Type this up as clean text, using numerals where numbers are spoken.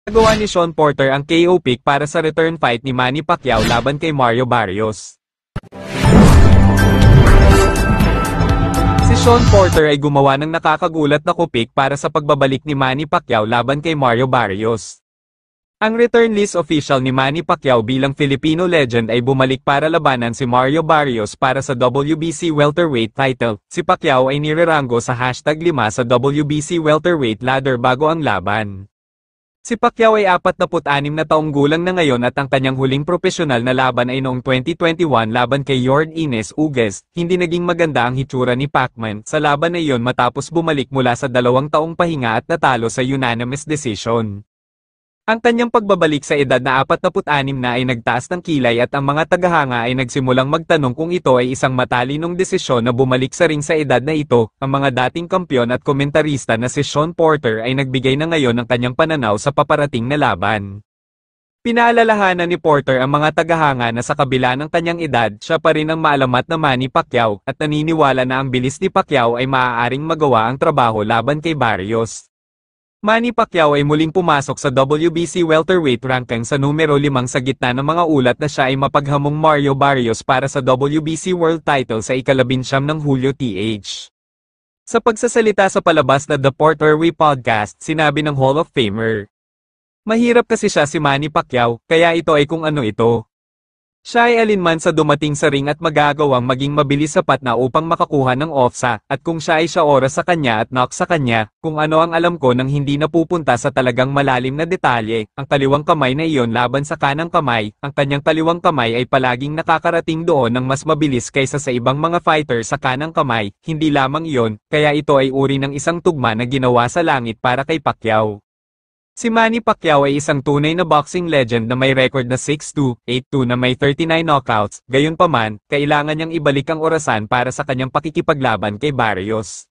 Nagawa ni Shawn Porter ang KO pick para sa return fight ni Manny Pacquiao laban kay Mario Barrios. Si Shawn Porter ay gumawa ng nakakagulat na pick para sa pagbabalik ni Manny Pacquiao laban kay Mario Barrios. Ang return list official ni Manny Pacquiao bilang Filipino legend ay bumalik para labanan si Mario Barrios para sa WBC welterweight title. Si Pacquiao ay nirerango sa #5 sa WBC welterweight ladder bago ang laban. Si Pacquiao ay 46 na taong gulang na ngayon at ang kanyang huling profesional na laban ay noong 2021 laban kay Yordenis Ines Ugas. Hindi naging maganda ang hitsura ni Pacman sa laban na iyon matapos bumalik mula sa 2 taong pahinga at natalo sa unanimous decision. Ang kanyang pagbabalik sa edad na 46 na ay nagtaas ng kilay at ang mga tagahanga ay nagsimulang magtanong kung ito ay isang matalinong desisyon na bumalik sa ring sa edad na ito. Ang mga dating kampyon at komentarista na si Shawn Porter ay nagbigay na ngayon ng kanyang pananaw sa paparating na laban. Pinaalalahanan ni Porter ang mga tagahanga na sa kabila ng kanyang edad, siya pa rin ang maalamat na Manny Pacquiao at naniniwala na ang bilis ni Pacquiao ay maaaring magawa ang trabaho laban kay Barrios. Manny Pacquiao ay muling pumasok sa WBC welterweight ranking sa numero 5 sa gitna ng mga ulat na siya ay mapaghamong Mario Barrios para sa WBC World Title sa ika-19 ng Hulyo th. Sa pagsasalita sa palabas na The Porter We Podcast, sinabi ng Hall of Famer, "Mahirap kasi siya si Manny Pacquiao, kaya ito ay kung ano ito. Siya ay alinman sa dumating sa ring at magagawang maging mabilis sapat na upang makakuha ng offsa, at kung siya ay siya oras sa kanya at knock sa kanya, kung ano ang alam ko nang hindi napupunta sa talagang malalim na detalye, ang kaliwang kamay na iyon laban sa kanang kamay, ang kanyang kaliwang kamay ay palaging nakakarating doon ng mas mabilis kaysa sa ibang mga fighter sa kanang kamay, hindi lamang iyon, kaya ito ay uri ng isang tugma na ginawa sa langit para kay Pacquiao." Si Manny Pacquiao ay isang tunay na boxing legend na may record na 6-2, 8-2 na may 39 knockouts, gayunpaman, kailangan niyang ibalik ang orasan para sa kanyang pakikipaglaban kay Barrios.